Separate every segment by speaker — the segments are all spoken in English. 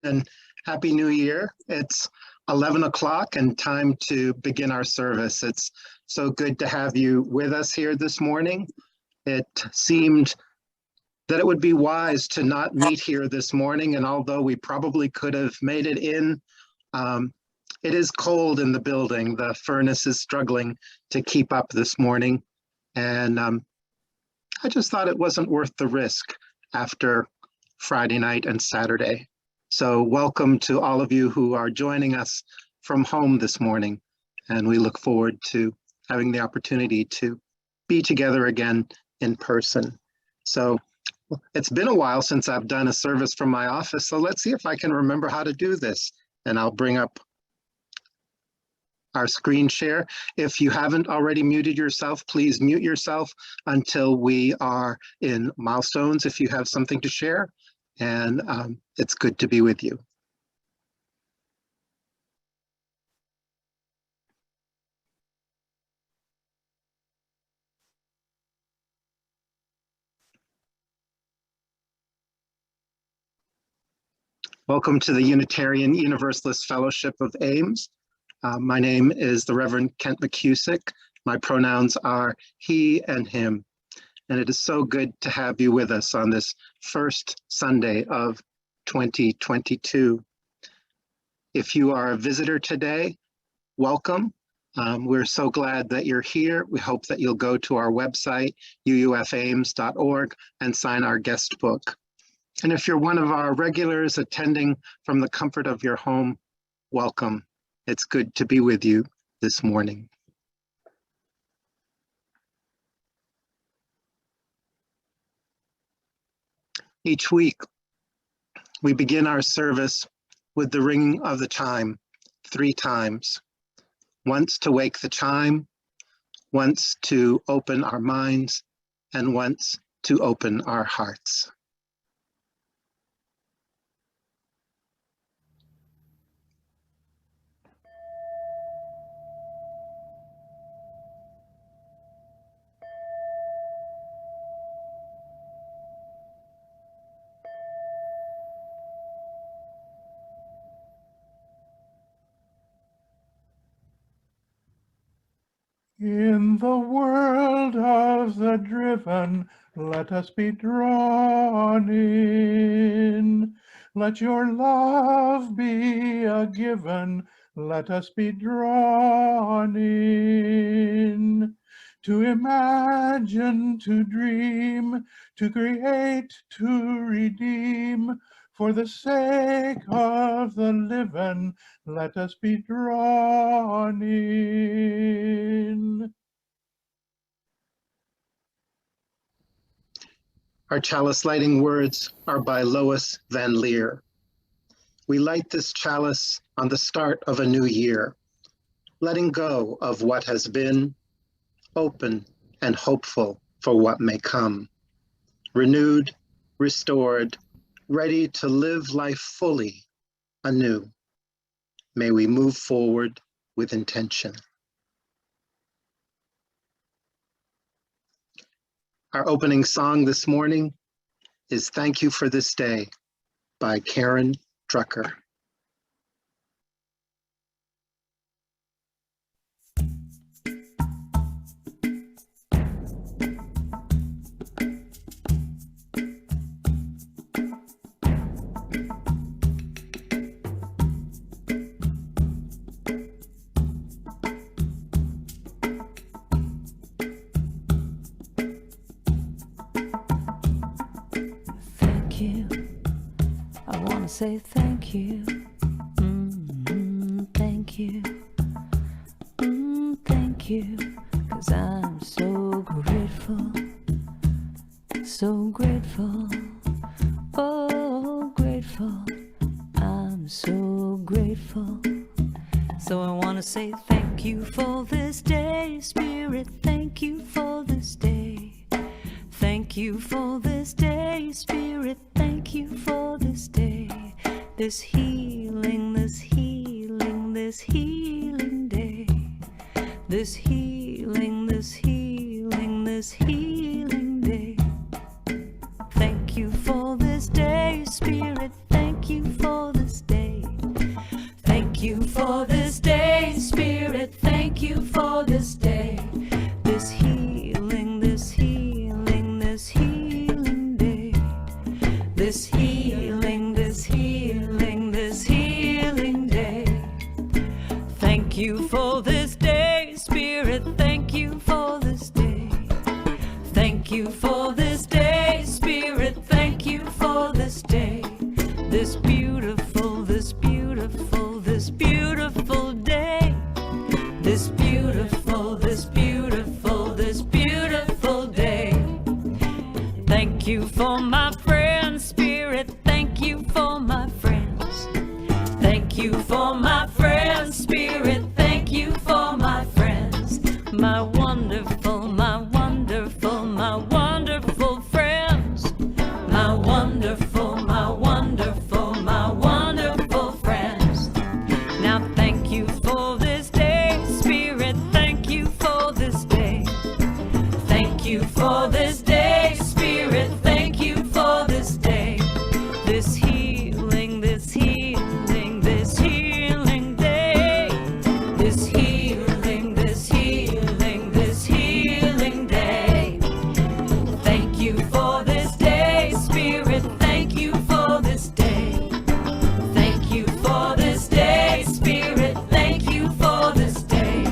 Speaker 1: And Happy New Year. It's 11 o'clock and time to begin our service. It's so good to have you with us here this morning. It seemed that it would be wise to not meet here this morning, and although we probably could have made it in, it is cold in the building. The furnace is struggling to keep up this morning, and I just thought it wasn't worth the risk after Friday night and Saturday. So welcome to all of you who are joining us from home this morning, and we look forward to having the opportunity to be together again in person. So it's been a while since I've done a service from my office, so let's see if I can remember how to do this. And I'll bring up our screen share. If you haven't already muted yourself, please mute yourself until we are in milestones if you have something to share. And it's good to be with you. Welcome to the Unitarian Universalist Fellowship of Ames. My name is the Reverend Kent McCusick. My pronouns are he and him. And it is so good to have you with us on this first Sunday of 2022. If you are a visitor today, welcome. We're so glad that you're here. We hope that you'll go to our website, uufames.org, and sign our guest book. And if you're one of our regulars attending from the comfort of your home, welcome. It's good to be with you this morning. Each week, we begin our service with the ringing of the chime 3 times. Once to wake the chime, once to open our minds, and once to open our hearts.
Speaker 2: In the world of the driven, let us be drawn in. Let your love be a given, let us be drawn in. To imagine, to dream, to create, to redeem, for the sake of the living, let us be drawn in.
Speaker 1: Our chalice lighting words are by Lois Van Leer. We light this chalice on the start of a new year, letting go of what has been, open and hopeful for what may come, renewed, restored, ready to live life fully anew. May we move forward with intention. Our opening song this morning is Thank You for This Day by Karen Drucker.
Speaker 3: Say thank you, thank you, thank you, 'cause I'm so grateful, oh grateful, I'm so grateful. So I want to say thank you for this day, Spirit, thank you for this day. Thank you for this day, Spirit, thank you for this day. This healing, this healing, this healing day. This healing, this healing, this healing day. Thank you for this day, Spirit, thank you for this for this day, Spirit. Thank you for this day. This healing, this healing, this healing day. This healing, this healing, this healing day. Thank you for this day, Spirit. Thank you for this day. Thank you for this day, Spirit. Thank you for this day. This beautiful, this beautiful, this beautiful day. This beautiful, this beautiful, this beautiful day. Thank you for my friends, Spirit. Thank you for my friends. Thank you for my friends, Spirit. Thank you for my friends. My wonderful, my wonderful, my wonderful friends. My wonderful, my wonderful, my wonderful friends. Now thank you for this day, Spirit. Thank you for this day. Thank you for this day, Spirit. Thank you for this day. This healing, this healing, this healing day. This healing, this healing, this healing day. Thank you for this day, Spirit. Thank you for this day. Thank you for this day, Spirit. Thank you for this day.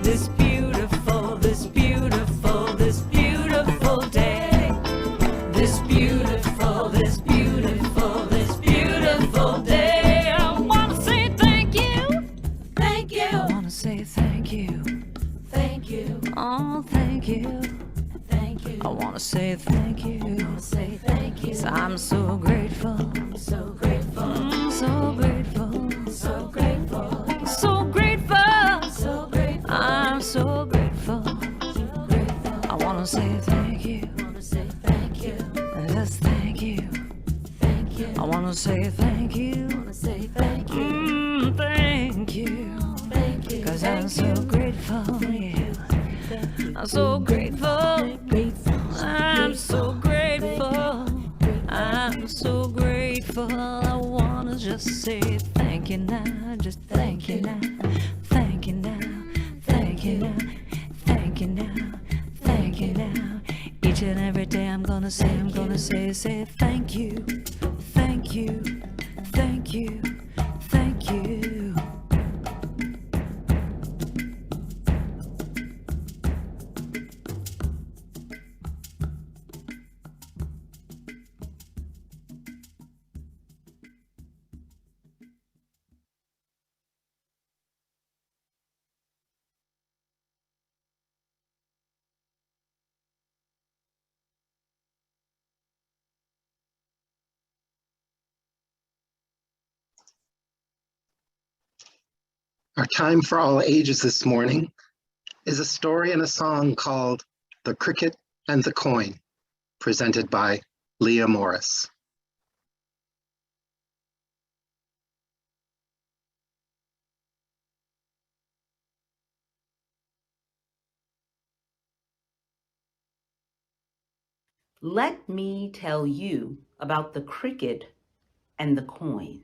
Speaker 3: This beautiful, this beautiful, this beautiful day. This beautiful, this beautiful, this beautiful day. I want to say thank you. Thank you. I want to say thank you. Thank you. Oh, thank you. Thank you. I want to say thank you. I want to say thank you. 'Cause I'm so grateful. So grateful. So grateful. So grateful. So grateful. So grateful. I'm so grateful. So grateful. I want to say thank you. I want to say thank you. Just thank you. Thank you. I want to say thank you. I want to say thank you. Thank you. Thank you. 'Cause I'm so grateful. Yeah. I'm so grateful. I'm so grateful. I'm so grateful. I wanna just say thank you now. Just thank you now. Thank you now. Thank you now. Thank you now. Thank you now. Each and every day I'm gonna say thank you. Thank you. Thank you. Thank you.
Speaker 1: Our time for all ages this morning is a story and a song called The Cricket and the Coin, presented by Leah Morris.
Speaker 4: Let me tell you about the cricket and the coin.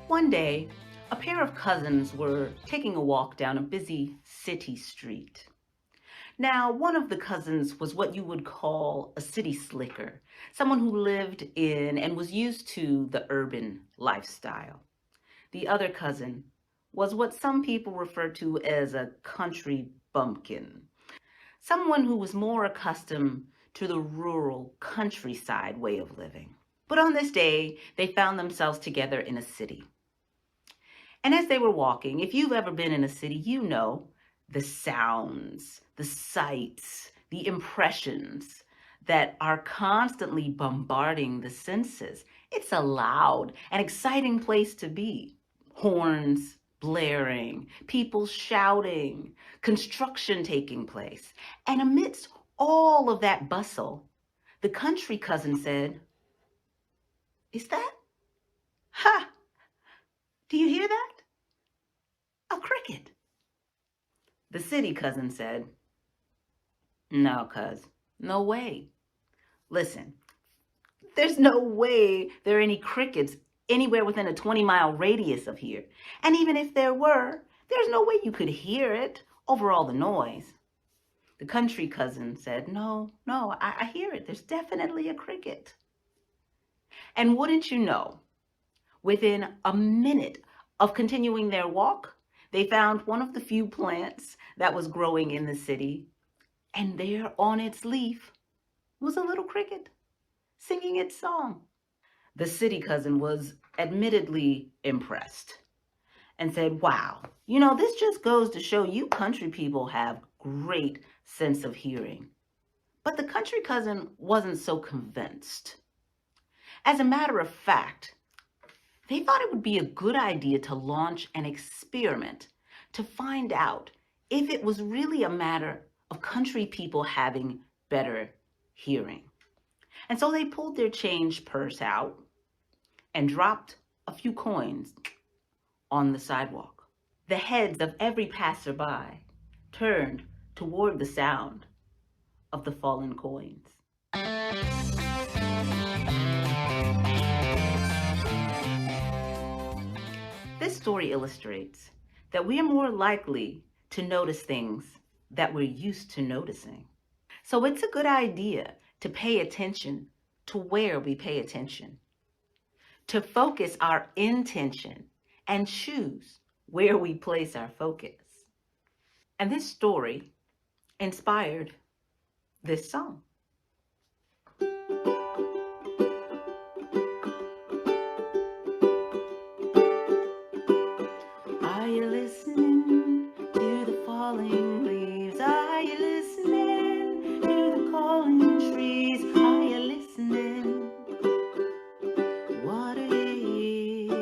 Speaker 4: One day, a pair of cousins were taking a walk down a busy city street. Now, one of the cousins was what you would call a city slicker, someone who lived in and was used to the urban lifestyle. The other cousin was what some people refer to as a country bumpkin, someone who was more accustomed to the rural countryside way of living. But on this day, they found themselves together in a city. And as they were walking, if you've ever been in a city, you know the sounds, the sights, the impressions that are constantly bombarding the senses. It's a loud and exciting place to be. Horns blaring, people shouting, construction taking place. And amidst all of that bustle, the country cousin said, "Is that? Ha! Do you hear that? A cricket." The city cousin said, "No, cuz, no way. Listen, There's no way there are any crickets anywhere within a 20-mile radius of here. And even if there were, there's no way you could hear it over all the noise. The country cousin said, no, I hear it. There's definitely a cricket. And wouldn't you know, within a minute of continuing their walk, they found one of the few plants that was growing in the city, and there on its leaf was a little cricket singing its song. The city cousin was admittedly impressed and said, wow, this just goes to show you country people have great sense of hearing. But the country cousin wasn't so convinced. As a matter of fact, they thought it would be a good idea to launch an experiment to find out if it was really a matter of country people having better hearing. And so they pulled their change purse out and dropped a few coins on the sidewalk. The heads of every passerby turned toward the sound of the fallen coins. This story illustrates that we are more likely to notice things that we're used to noticing. So it's a good idea to pay attention to where we pay attention, to focus our intention and choose where we place our focus. And this story inspired this song. Are you listening to the falling leaves? Are you listening to the calling trees? Are you listening? What do you hear?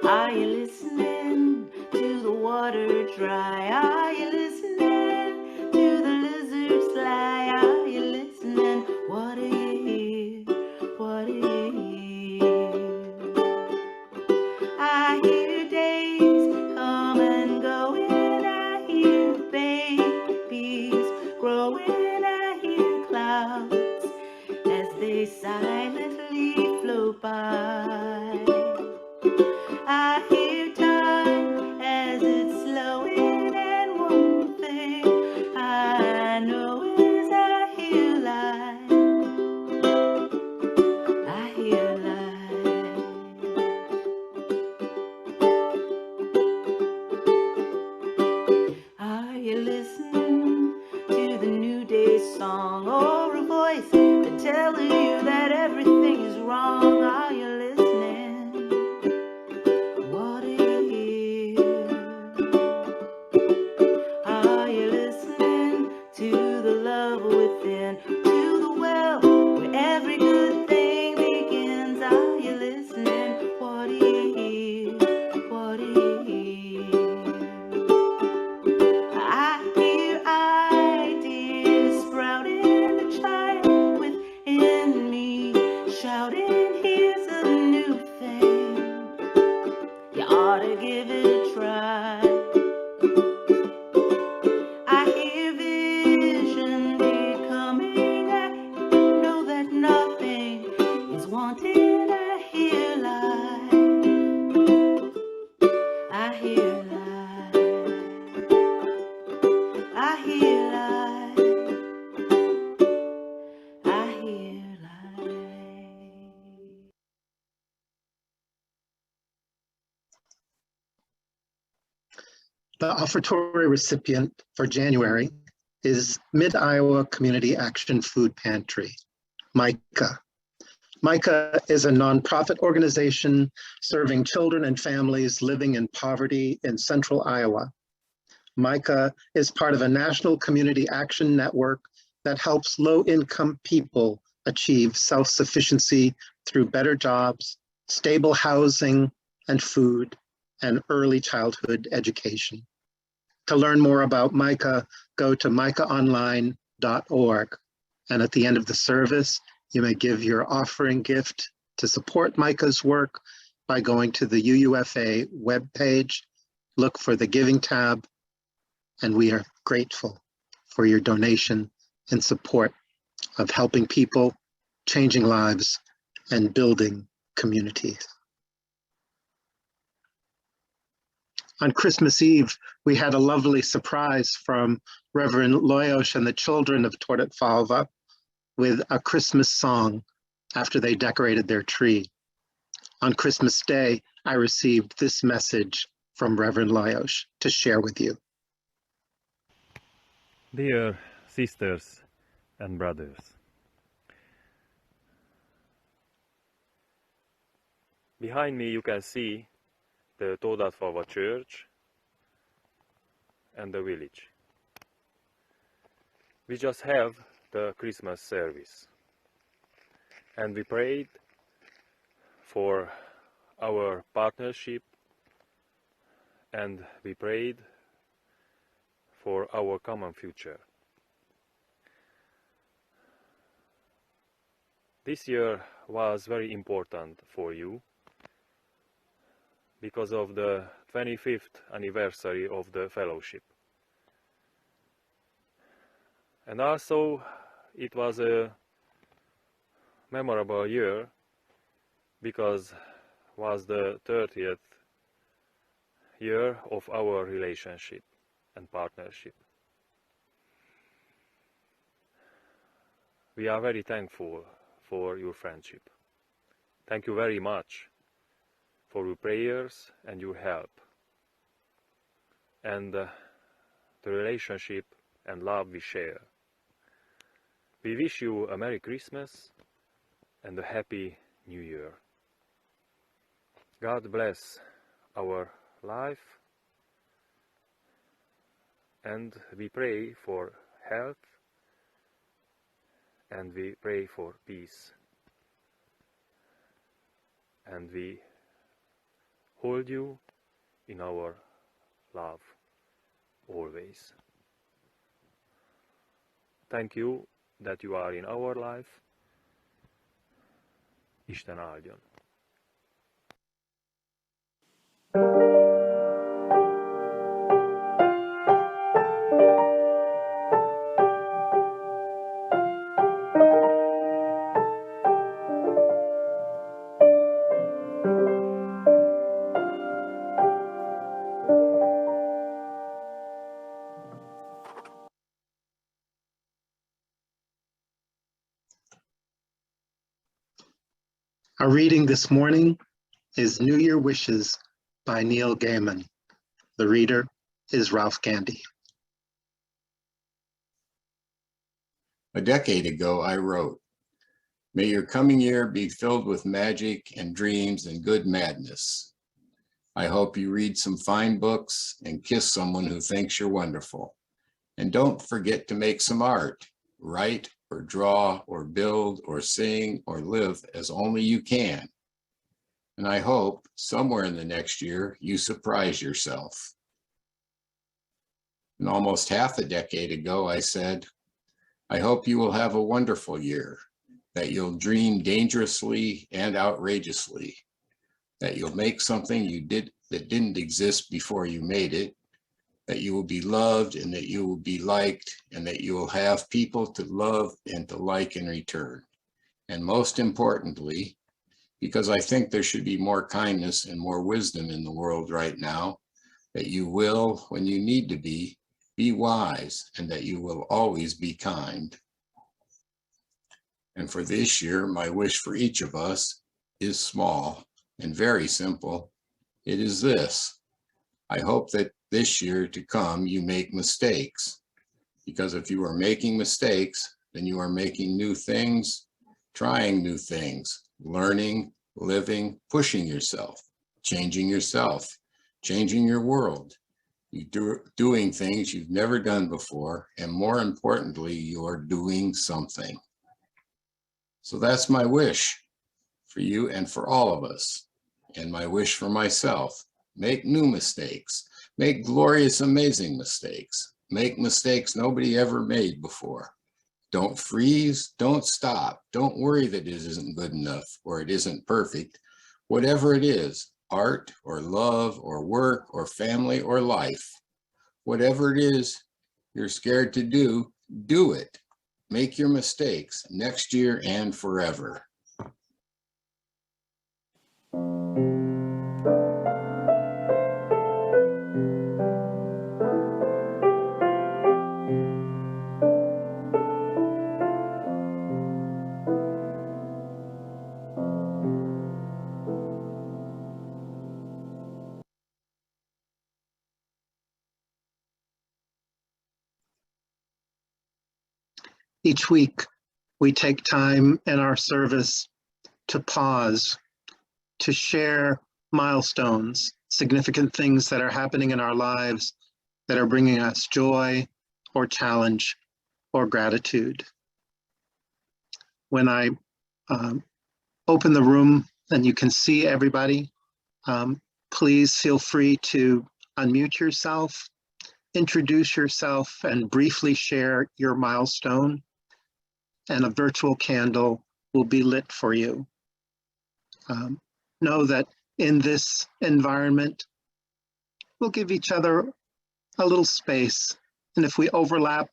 Speaker 4: Are you listening to the water dry? Are you listening to the lizards fly? Are you listening? What do you hear? What do you hear? I hear days come and go, and I hear babies growing. I hear clouds as they silently float by. I hear time as it's slowing, and one thing I know is I hear life. I hear life. Are you listening to the new day song, or a voice that tells you that everything is wrong? Are you listening? What do you hear? Are you listening to the love within, to the well where every good thing begins? Are you listening? What do you hear? What do you hear? I hear ideas sprouting, a child within me shouting, here's a new thing. You ought to give it a try. I hear vision becoming. I know that nothing is wanted. I hear life. I hear life. I hear life. I hear life.
Speaker 1: The offertory recipient for January is Mid-Iowa Community Action Food Pantry, MICA. MICA is a nonprofit organization serving children and families living in poverty in central Iowa. MICA is part of a national community action network that helps low-income people achieve self-sufficiency through better jobs, stable housing and food, and early childhood education. To learn more about MICA, go to micaonline.org. And at the end of the service, you may give your offering gift to support MICA's work by going to the UUFA webpage, look for the Giving tab, and we are grateful for your donation and support of helping people, changing lives, and building communities. On Christmas Eve, we had a lovely surprise from Reverend Loyosh and the children of Tordet Falva with a Christmas song after they decorated their tree. On Christmas Day, I received this message from Reverend Loyosh to share with you.
Speaker 5: Dear sisters and brothers, behind me you can see the Tordet Falva church and the village. We just have the Christmas service and we prayed for our partnership and we prayed for our common future. This year was very important for you because of the 25th anniversary of the fellowship. And also it was a memorable year because it was the 30th year of our relationship and partnership. We are very thankful for your friendship. Thank you very much for your prayers and your help and the relationship and love we share. We wish you a Merry Christmas and a Happy New Year. God bless our life and we pray for health and we pray for peace and we hold you in our love always. Thank you that you are in our life. Isten áldjon!
Speaker 1: Our reading this morning is New Year Wishes by Neil Gaiman. The reader is Ralph Gandy.
Speaker 6: A decade ago, I wrote, "May your coming year be filled with magic and dreams and good madness. I hope you read some fine books and kiss someone who thinks you're wonderful. And don't forget to make some art, write or draw or build or sing or live as only you can. And I hope somewhere in the next year you surprise yourself." And almost half a decade ago, I said, "I hope you will have a wonderful year, that you'll dream dangerously and outrageously, that you'll make something that didn't exist before you made it, that you will be loved and that you will be liked and that you will have people to love and to like in return. And most importantly, because I think there should be more kindness and more wisdom in the world right now, that you will, when you need to be wise and that you will always be kind." And for this year, my wish for each of us is small and very simple. It is this: I hope that this year to come, you make mistakes, because if you are making mistakes, then you are making new things, trying new things, learning, living, pushing yourself, changing your world. You're doing things you've never done before, and more importantly, you're doing something. So that's my wish for you and for all of us, and my wish for myself. Make new mistakes. Make glorious, amazing mistakes. Make mistakes nobody ever made before. Don't freeze, don't stop. Don't worry that it isn't good enough or it isn't perfect. Whatever it is, art or love or work or family or life, whatever it is you're scared to do, do it. Make your mistakes next year and forever.
Speaker 1: Each week, we take time in our service to pause, to share milestones, significant things that are happening in our lives that are bringing us joy or challenge or gratitude. When I open the room and you can see everybody, please feel free to unmute yourself, introduce yourself, and briefly share your milestone, and a virtual candle will be lit for you. Know that in this environment, we'll give each other a little space, and if we overlap,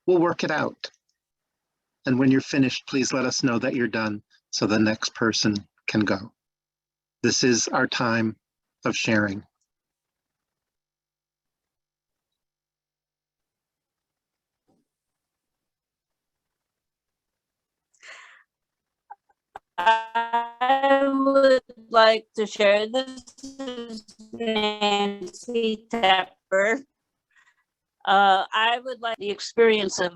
Speaker 1: we'll work it out. And when you're finished, please let us know that you're done so the next person can go. This is our time of sharing.
Speaker 7: I would like to share. This is Nancy Tapper. I would like the experience of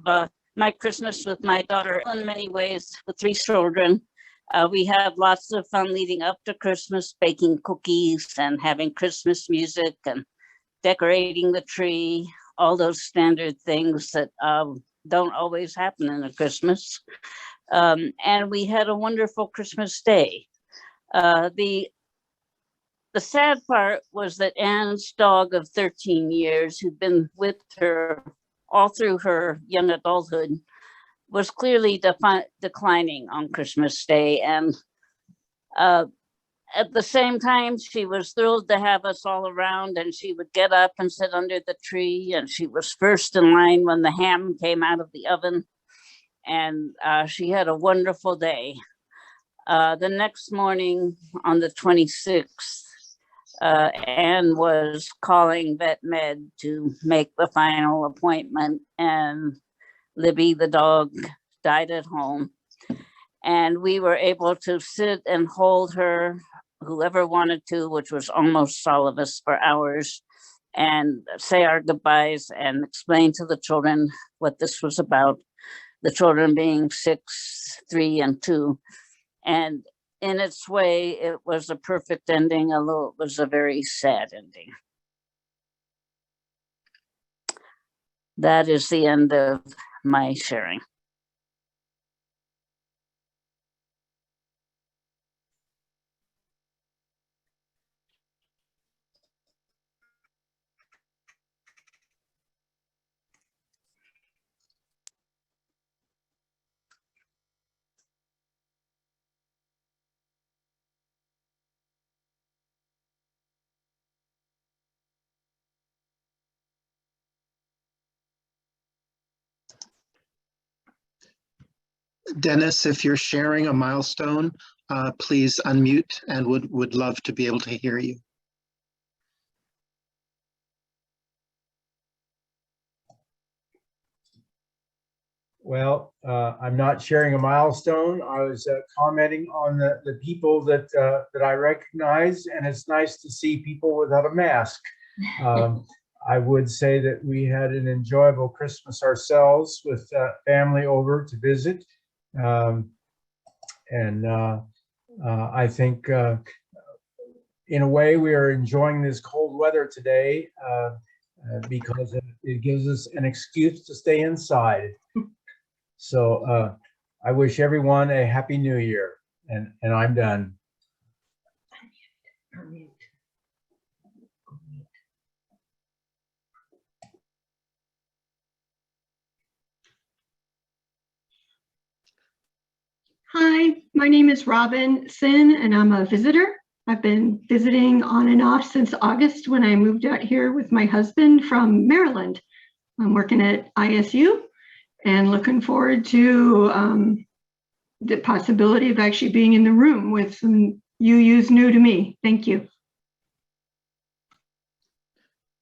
Speaker 7: my Christmas with my daughter in many ways with 3 children. We have lots of fun leading up to Christmas, baking cookies and having Christmas music and decorating the tree, all those standard things that don't always happen in a Christmas. And we had a wonderful Christmas day. The sad part was that Anne's dog of 13 years, who'd been with her all through her young adulthood, was clearly declining on Christmas Day. And at the same time, she was thrilled to have us all around, and she would get up and sit under the tree, and she was first in line when the ham came out of the oven. And she had a wonderful day. The next morning on the 26th, Anne was calling Vet Med to make the final appointment, and Libby, the dog, died at home. And we were able to sit and hold her, whoever wanted to, which was almost all of us, for hours, and say our goodbyes and explain to the children what this was about. The children being 6, 3, and 2. And in its way, it was a perfect ending, although it was a very sad ending. That is the end of my sharing.
Speaker 1: Dennis, if you're sharing a milestone, please unmute, and would love to be able to hear you.
Speaker 8: Well, I'm not sharing a milestone. I was commenting on the people that I recognize, and it's nice to see people without a mask. I would say that we had an enjoyable Christmas ourselves with family over to visit. I think in a way we are enjoying this cold weather today because it gives us an excuse to stay inside. So I wish everyone a happy new year, and I'm done.
Speaker 9: Hi, my name is Robin Sin, and I'm a visitor. I've been visiting on and off since August when I moved out here with my husband from Maryland. I'm working at ISU, and looking forward to the possibility of actually being in the room with some UUs new to me. Thank you.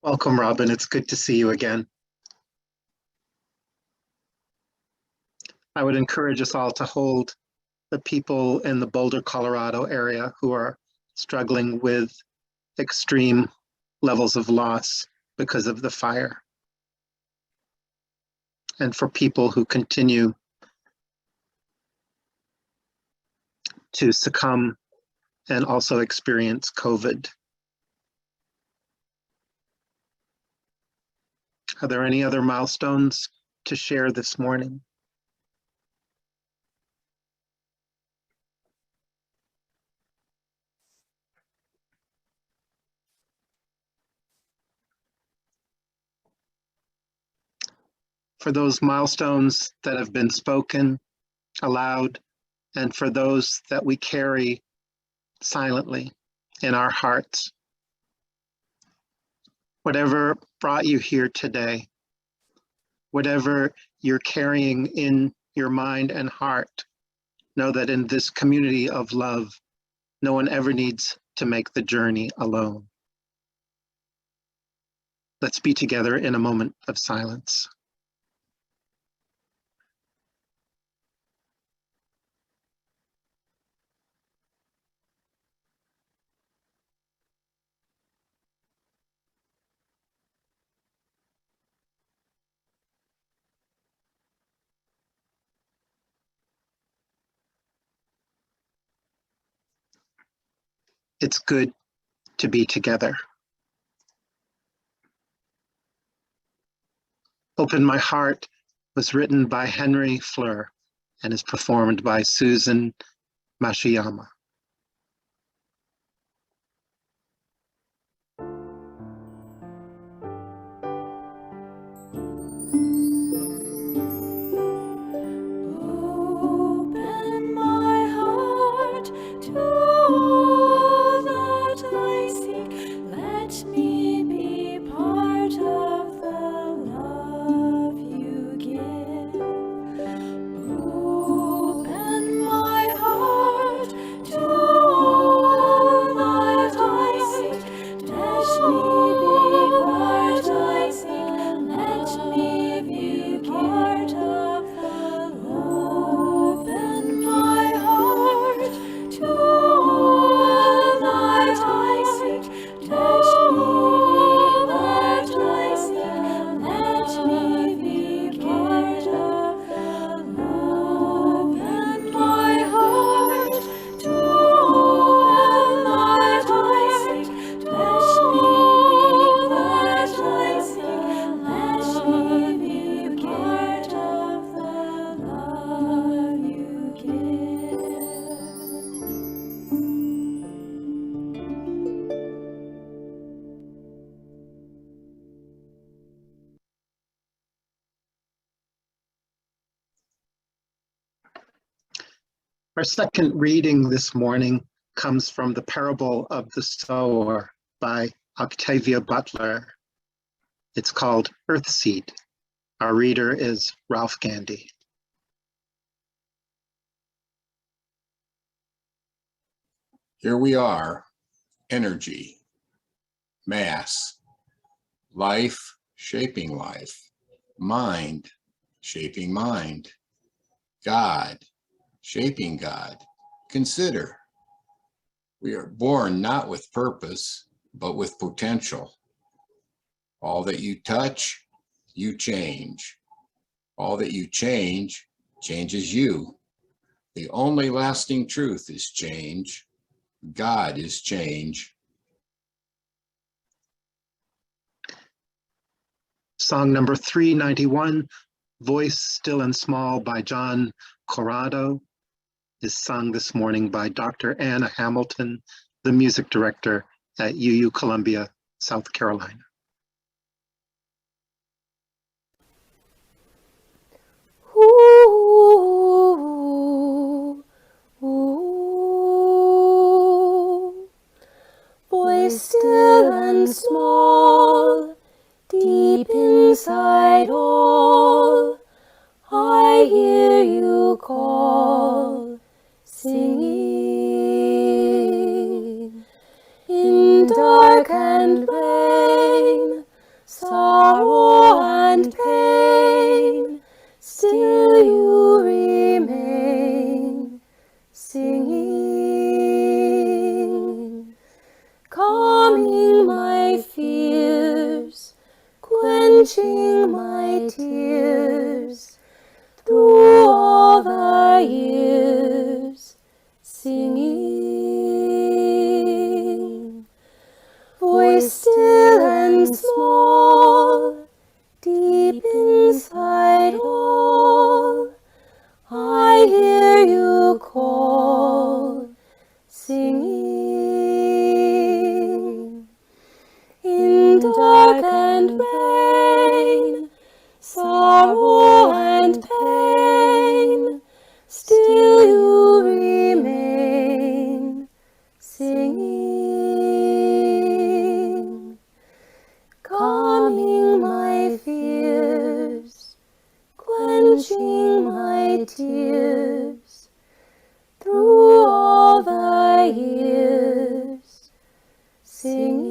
Speaker 1: Welcome, Robin. It's good to see you again. I would encourage us all to hold the people in the Boulder, Colorado area who are struggling with extreme levels of loss because of the fire. And for people who continue to succumb and also experience COVID. Are there any other milestones to share this morning? For those milestones that have been spoken aloud, and for those that we carry silently in our hearts. Whatever brought you here today, whatever you're carrying in your mind and heart, know that in this community of love, no one ever needs to make the journey alone. Let's be together in a moment of silence. It's good to be together. Open My Heart was written by Henry Fleur and is performed by Susan Mashiyama.
Speaker 3: Open my heart to all that I seek. Let me be part of the love you give. Open my heart to all that I seek. Let me be part I seek. Let me be part of the love. Open my heart to all that I seek. Let me be part I seek. Let me be part of the love. Open my heart to all that I seek. Let me be part I seek. Let me be part of the love you give.
Speaker 1: Our second reading this morning comes from the Parable of the Sower by Octavia Butler. It's called Earthseed. Our reader is Ralph Gandy.
Speaker 6: Here we are, energy, mass, life shaping life, mind shaping mind, God shaping God. Consider, we are born not with purpose, but with potential. All that you touch, you change. All that you change, changes you. The only lasting truth is change. God is change.
Speaker 1: Song number 391, Voice Still and Small by John Corrado, is sung this morning by Dr. Anna Hamilton, the music director at UU Columbia, South Carolina.
Speaker 10: Ooh, ooh, voice still and small, deep inside all still you remain singing, calming my fears, quenching my tears, through all the years, singing. Voice still and small, deep inside all, I hear you call, singing. In dark and rain, sorrow and pain, still you remain singing, calming my fears, quenching my tears, through all the years, singing.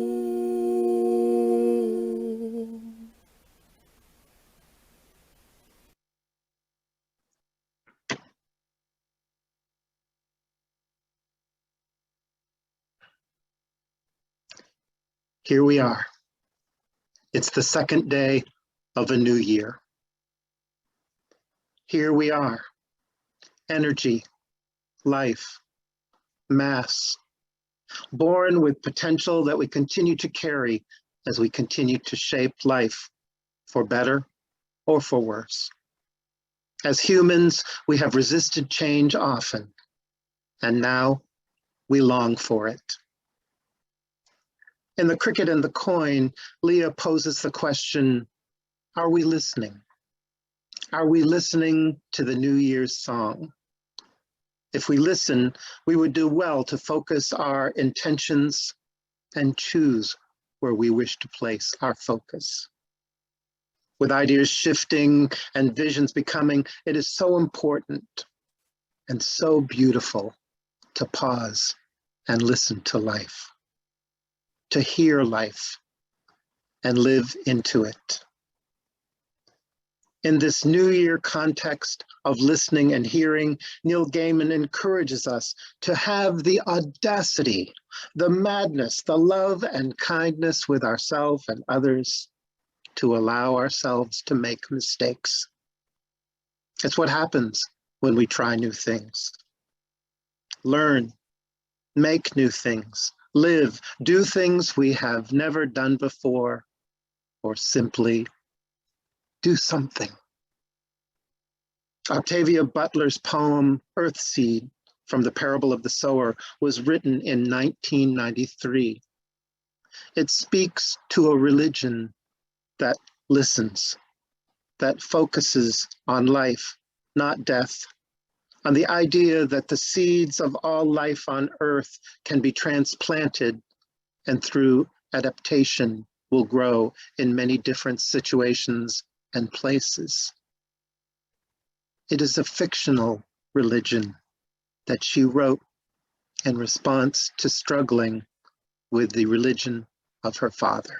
Speaker 1: Here we are. It's the second day of a new year. Here we are. Energy, life, mass, born with potential that we continue to carry as we continue to shape life for better or for worse. As humans, we have resisted change often, and now we long for it. In The Cricket and the Coin, Leah poses the question, are we listening? Are we listening to the New Year's song? If we listen, we would do well to focus our intentions and choose where we wish to place our focus. With ideas shifting and visions becoming, it is so important and so beautiful to pause and listen to life, to hear life and live into it. In this New Year context of listening and hearing, Neil Gaiman encourages us to have the audacity, the madness, the love and kindness with ourselves and others to allow ourselves to make mistakes. It's what happens when we try new things. Learn, make new things, live, do things we have never done before, or simply do something. Octavia Butler's poem, Earthseed, from the Parable of the Sower, was written in 1993. It speaks to a religion that listens, that focuses on life, not death, on the idea that the seeds of all life on Earth can be transplanted and through adaptation will grow in many different situations and places. It is a fictional religion that she wrote in response to struggling with the religion of her father.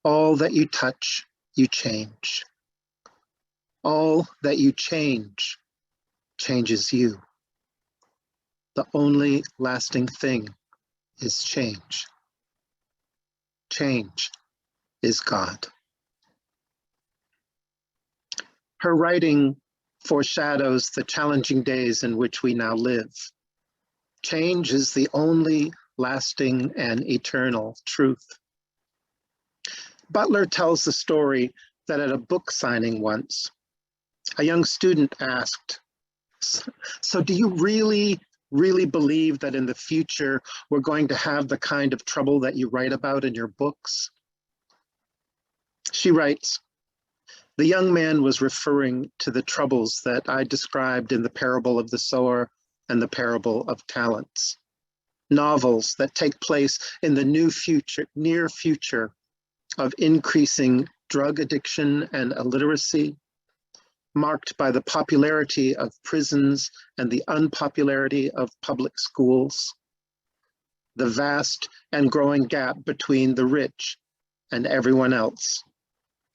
Speaker 1: All that you touch, you change. All that you change, changes you. The only lasting thing is change. Change is God. Her writing foreshadows the challenging days in which we now live. Change is the only lasting and eternal truth. Butler tells the story that at a book signing once, a young student asked, "So do you really believe that in the future we're going to have the kind of trouble that you write about in your books?" She writes, "The young man was referring to the troubles that I described in the Parable of the Sower and the Parable of Talents, novels that take place in the near future of increasing drug addiction and illiteracy, marked by the popularity of prisons and the unpopularity of public schools, the vast and growing gap between the rich and everyone else,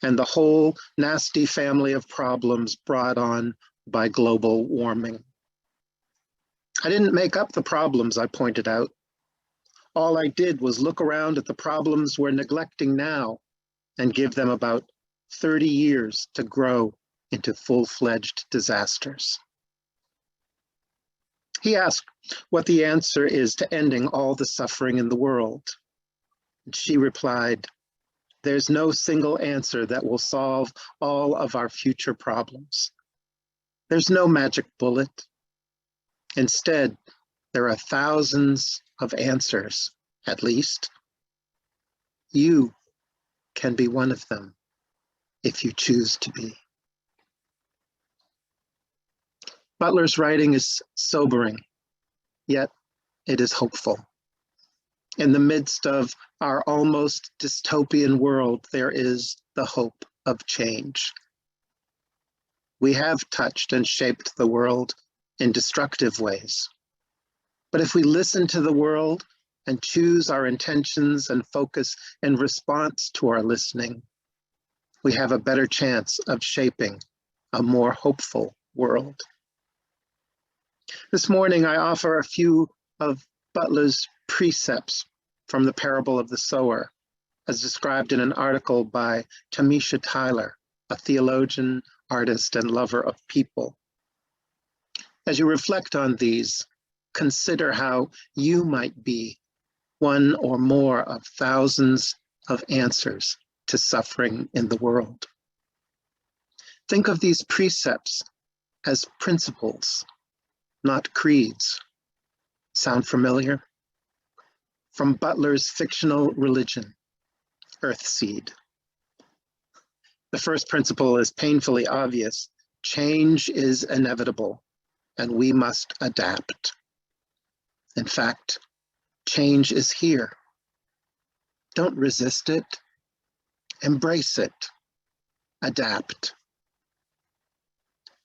Speaker 1: and the whole nasty family of problems brought on by global warming. I didn't make up the problems, I pointed out. All I did was look around at the problems we're neglecting now and give them about 30 years to grow into full-fledged disasters. He asked what the answer is to ending all the suffering in the world. And she replied, "There's no single answer that will solve all of our future problems. There's no magic bullet. Instead, there are thousands of answers, at least. You can be one of them if you choose to be." Butler's writing is sobering, yet it is hopeful. In the midst of our almost dystopian world, there is the hope of change. We have touched and shaped the world in destructive ways. But if we listen to the world and choose our intentions and focus in response to our listening, we have a better chance of shaping a more hopeful world. This morning, I offer a few of Butler's precepts from the parable of the sower, as described in an article by Tamisha Tyler, a theologian, artist, and lover of people. As you reflect on these, consider how you might be one or more of thousands of answers to suffering in the world. Think of these precepts as principles, not creeds. Sound familiar? From Butler's fictional religion, Earthseed. The first principle is painfully obvious. Change is inevitable, and we must adapt. In fact, change is here. Don't resist it. Embrace it. Adapt.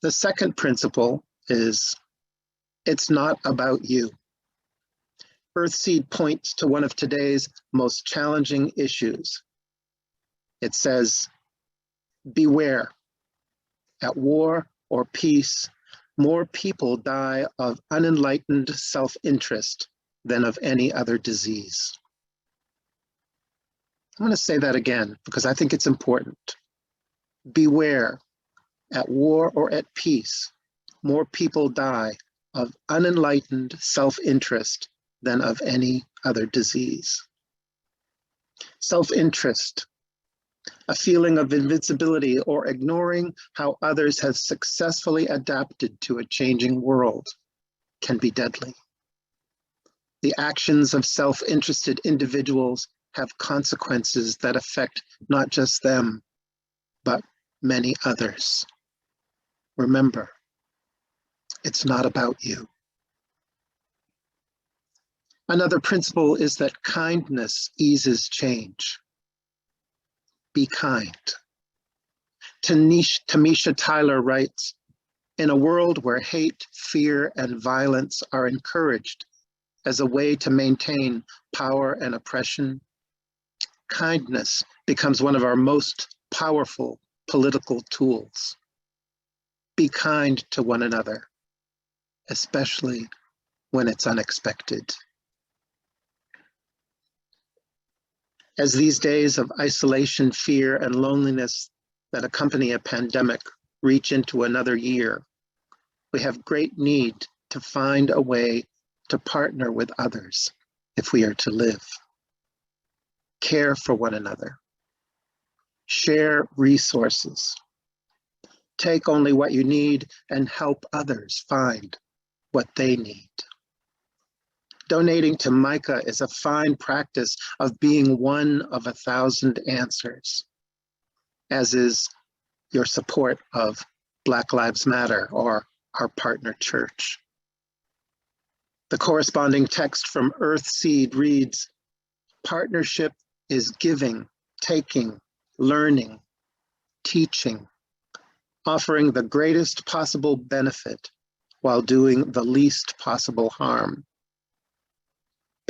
Speaker 1: The second principle is, it's not about you. Earthseed points to one of today's most challenging issues. It says, beware. At war or peace, more people die of unenlightened self-interest than of any other disease. I'm going to say that again because I think it's important. Beware. At war or at peace, more people die of unenlightened self-interest than of any other disease. Self-interest, a feeling of invincibility or ignoring how others have successfully adapted to a changing world, can be deadly. The actions of self-interested individuals have consequences that affect not just them, but many others. Remember, it's not about you. Another principle is that kindness eases change. Be kind. Tamisha Tyler writes, in a world where hate, fear, and violence are encouraged as a way to maintain power and oppression, kindness becomes one of our most powerful political tools. Be kind to one another, especially when it's unexpected. As these days of isolation, fear, and loneliness that accompany a pandemic reach into another year, we have great need to find a way to partner with others if we are to live. Care for one another. Share resources. Take only what you need and help others find what they need. Donating to Micah is a fine practice of being one of 1,000 answers, as is your support of Black Lives Matter or our partner church. The corresponding text from Earthseed reads, partnership is giving, taking, learning, teaching, offering the greatest possible benefit while doing the least possible harm.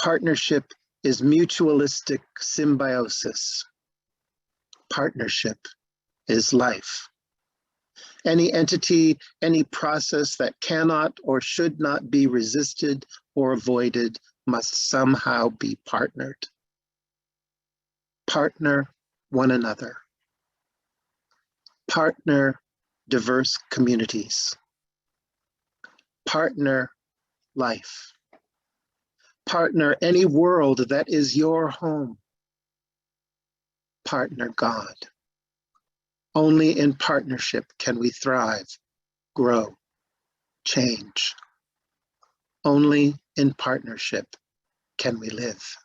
Speaker 1: Partnership is mutualistic symbiosis. Partnership is life. Any entity, any process that cannot or should not be resisted or avoided must somehow be partnered. Partner one another. Partner diverse communities. Partner life. Partner any world that is your home. Partner God. Only in partnership can we thrive, grow, change. Only in partnership can we live.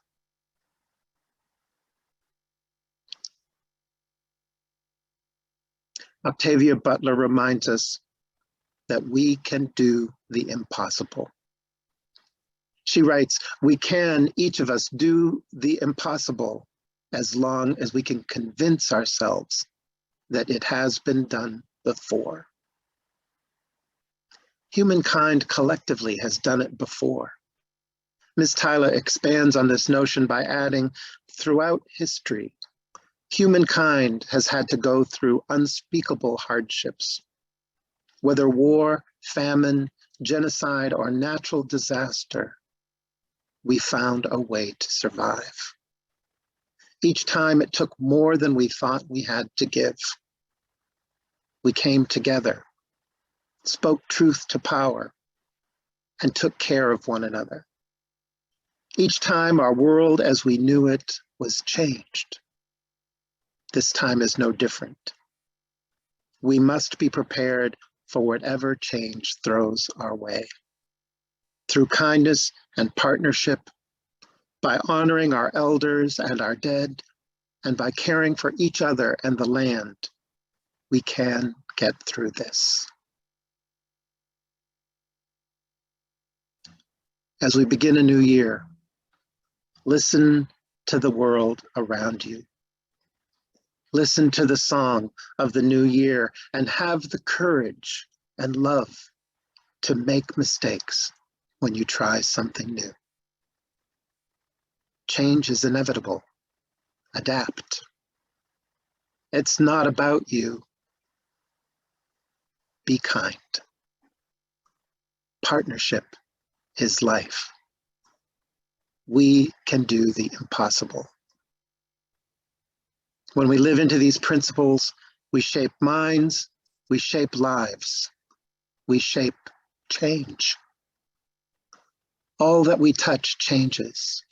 Speaker 1: Octavia Butler reminds us that we can do the impossible. She writes, we can, each of us, do the impossible as long as we can convince ourselves that it has been done before. Humankind collectively has done it before. Ms. Tyler expands on this notion by adding, throughout history, humankind has had to go through unspeakable hardships. Whether war, famine, genocide, or natural disaster, we found a way to survive. Each time it took more than we thought we had to give. We came together, spoke truth to power, and took care of one another. Each time our world as we knew it was changed. This time is no different. We must be prepared for whatever change throws our way. Through kindness and partnership, by honoring our elders and our dead, and by caring for each other and the land, we can get through this. As we begin a new year, listen to the world around you. Listen to the song of the new year and have the courage and love to make mistakes when you try something new. Change is inevitable. Adapt. It's not about you. Be kind. Partnership is life. We can do the impossible. When we live into these principles, we shape minds, we shape lives, we shape change. All that we touch changes.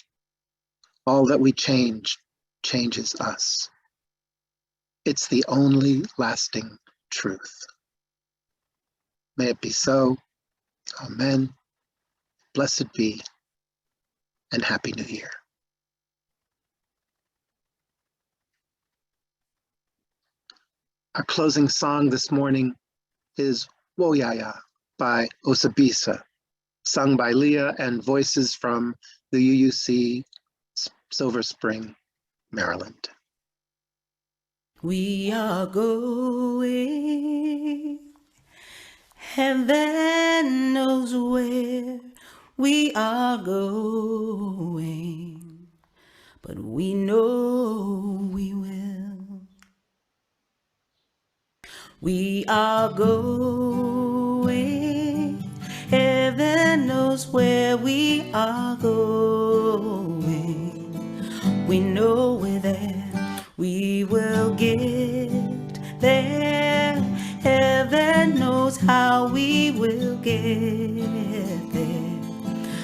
Speaker 1: All that we change changes us. It's the only lasting truth. May it be so. Amen. Blessed be, and Happy New Year. Our closing song this morning is Woyaya by Osabisa, sung by Leah and voices from the UUC Silver Spring, Maryland.
Speaker 3: We are going, heaven knows where we are going, but we know we will. We are going, heaven knows where we are going. We know we're there, we will get there. Heaven knows how we will get there,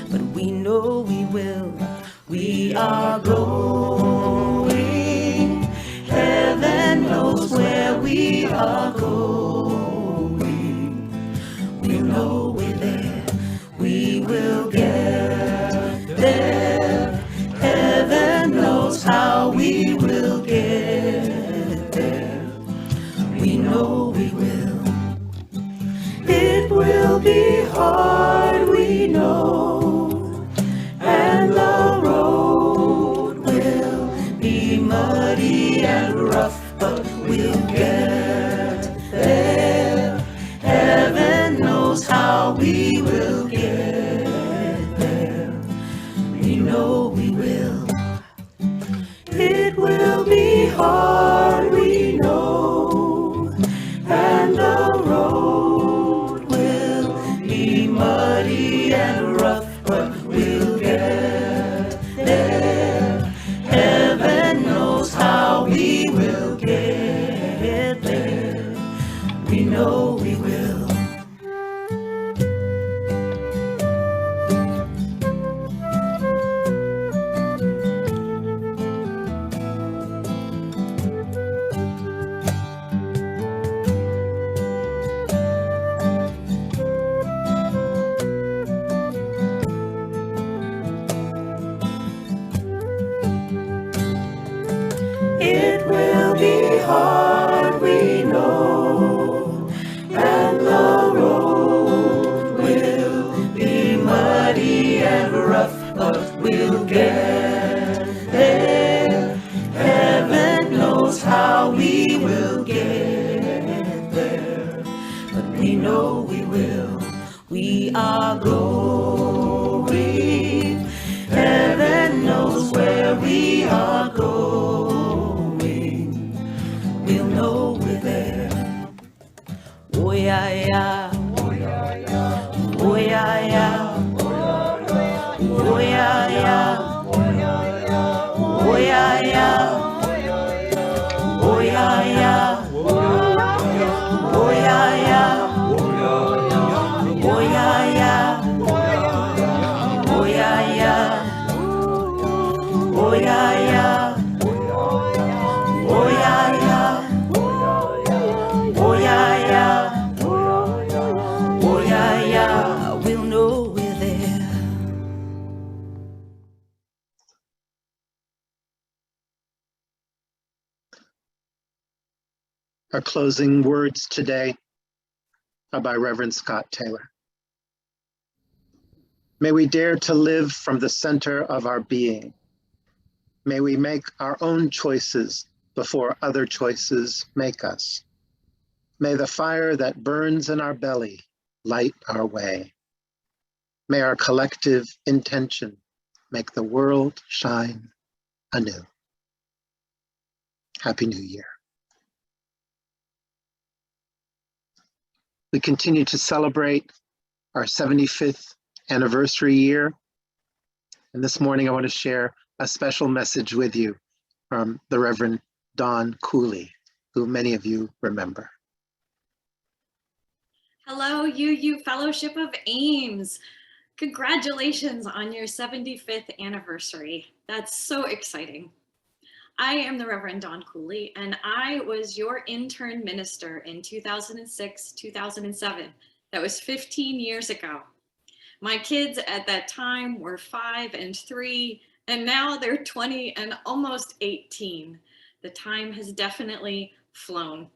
Speaker 3: but we know we will. We are going, heaven knows where we are going. We know we're there, we will get there. Heaven knows how we will get there. We know we will. It will be hard, we know, and the road will be muddy and rough, but we'll get there. Heaven knows how we will get there. We know we will. It will be hard, we know, We know we will. We are going. Heaven knows where we are going. We'll know we're there. Oh yeah, yeah. Oh yeah, yeah. Oh yeah, yeah. Oh yeah, yeah. Oh yeah, yeah. Oh yeah, yeah. Oh yeah, yeah. Oh yeah, yeah. Oh yeah, yeah. Oh yeah, yeah. Oh yeah, yeah. Oh yeah, yeah. Oh yeah, yeah. We'll know we're there.
Speaker 1: Our closing words today are by Reverend Scott Taylor. May we dare to live from the center of our being. May we make our own choices before other choices make us. May the fire that burns in our belly light our way. May our collective intention make the world shine anew. Happy New Year. We continue to celebrate our 75th anniversary year. And this morning I want to share a special message with you from the Reverend Don Cooley, who many of you remember.
Speaker 11: Hello, UU Fellowship of Ames. Congratulations on your 75th anniversary. That's so exciting. I am the Reverend Don Cooley, and I was your intern minister in 2006, 2007. That was 15 years ago. My kids at that time were 5 and 3, and now they're 20 and almost 18. The time has definitely flown.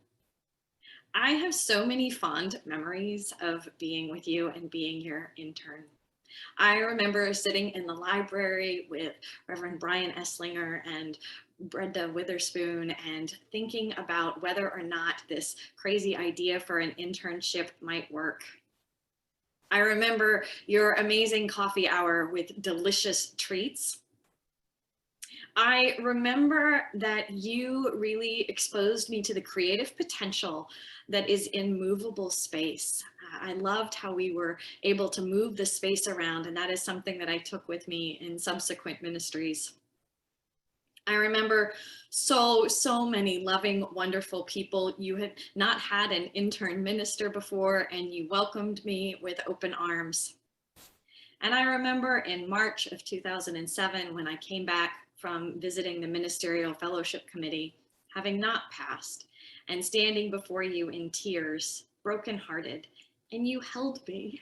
Speaker 11: I have so many fond memories of being with you and being your intern. I remember sitting in the library with Reverend Brian Esslinger and Brenda Witherspoon and thinking about whether or not this crazy idea for an internship might work. I remember your amazing coffee hour with delicious treats. I remember that you really exposed me to the creative potential that is in movable space. I loved how we were able to move the space around, and that is something that I took with me in subsequent ministries. I remember so many loving, wonderful people. You had not had an intern minister before, and you welcomed me with open arms. And I remember in March of 2007, when I came back from visiting the Ministerial Fellowship Committee, having not passed, and standing before you in tears, brokenhearted, and you held me.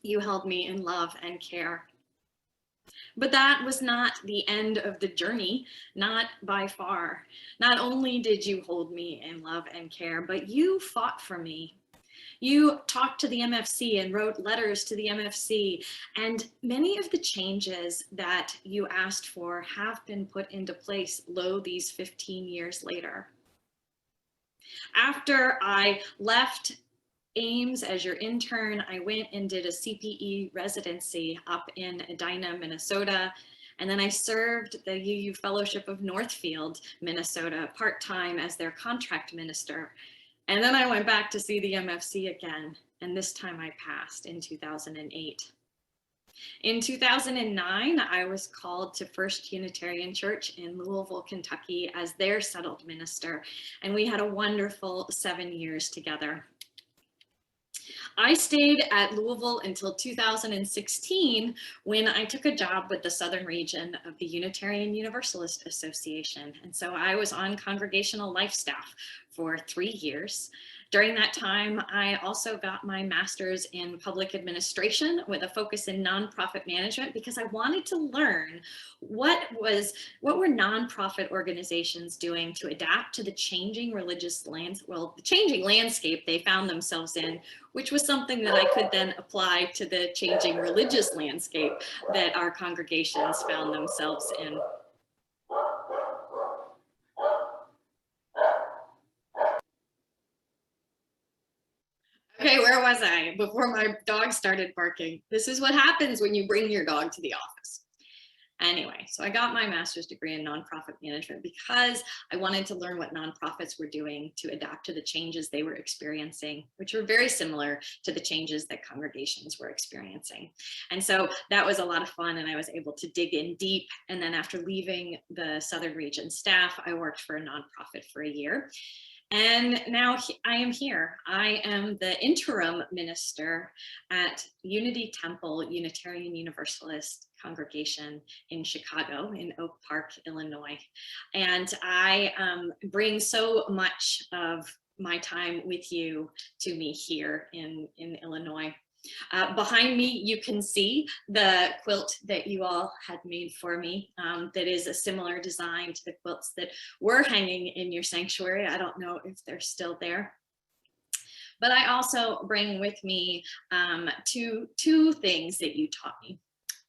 Speaker 11: You held me in love and care. But that was not the end of the journey, not by far. Not only did you hold me in love and care, but you fought for me. You talked to the MFC and wrote letters to the MFC, and many of the changes that you asked for have been put into place, lo, these 15 years later. After I left Ames as your intern, I went and did a CPE residency up in Edina, Minnesota. And then I served the UU Fellowship of Northfield, Minnesota, part-time as their contract minister. And then I went back to see the MFC again, and this time I passed in 2008. In 2009, I was called to First Unitarian Church in Louisville, Kentucky as their settled minister, and we had a wonderful 7 years together. I stayed at Louisville until 2016 when I took a job with the Southern region of the Unitarian Universalist Association. And so I was on congregational life staff for 3 years. During that time, I also got my master's in public administration with a focus in nonprofit management because I wanted to learn what were nonprofit organizations doing to adapt to the changing the changing landscape they found themselves in, which was something that I could then apply to the changing religious landscape that our congregations found themselves in. Okay, where was I before my dog started barking? This is what happens when you bring your dog to the office. Anyway, so I got my master's degree in nonprofit management because I wanted to learn what nonprofits were doing to adapt to the changes they were experiencing, which were very similar to the changes that congregations were experiencing. And so that was a lot of fun, and I was able to dig in deep. And then after leaving the Southern Region staff, I worked for a nonprofit for a year. And now I am here. I am the interim minister at Unity Temple Unitarian Universalist Congregation in Chicago, in Oak Park, Illinois. And I bring so much of my time with you to me here in Illinois. Behind me, you can see the quilt that you all had made for me that is a similar design to the quilts that were hanging in your sanctuary. I don't know if they're still there. But I also bring with me two things that you taught me.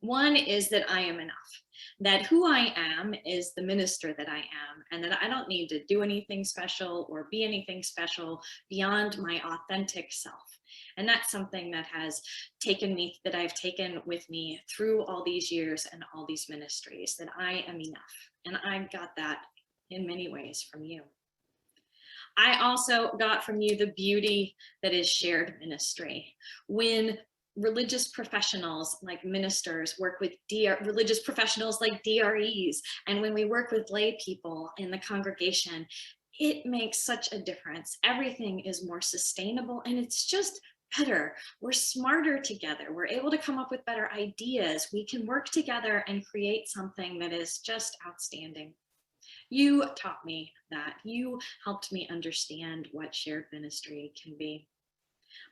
Speaker 11: One is that I am enough, that who I am is the minister that I am, and that I don't need to do anything special or be anything special beyond my authentic self. And that's something that has taken me, that I've taken with me through all these years and all these ministries, that I am enough. And I got that in many ways from you. I also got from you the beauty that is shared ministry. When religious professionals like ministers work with religious professionals like DREs, and when we work with lay people in the congregation, it makes such a difference. Everything is more sustainable, and it's just better. We're smarter together. We're able to come up with better ideas. We can work together and create something that is just outstanding. You taught me that. You helped me understand what shared ministry can be.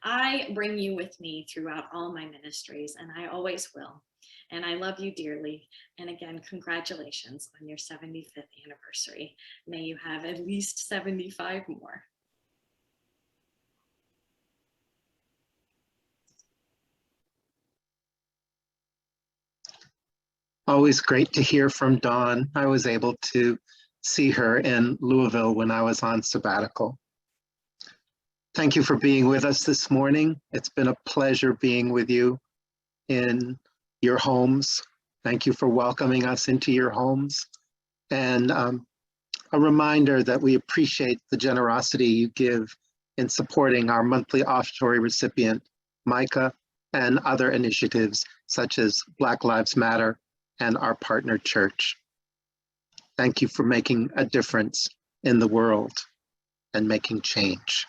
Speaker 11: I bring you with me throughout all my ministries, and I always will. And I love you dearly. And again, congratulations on your 75th anniversary. May you have at least 75 more.
Speaker 1: Always great to hear from Dawn. I was able to see her in Louisville when I was on sabbatical. Thank you for being with us this morning. It's been a pleasure being with you in your homes. Thank you for welcoming us into your homes. And a reminder that we appreciate the generosity you give in supporting our monthly offertory recipient, Micah, and other initiatives such as Black Lives Matter and our partner church. Thank you for making a difference in the world and making change.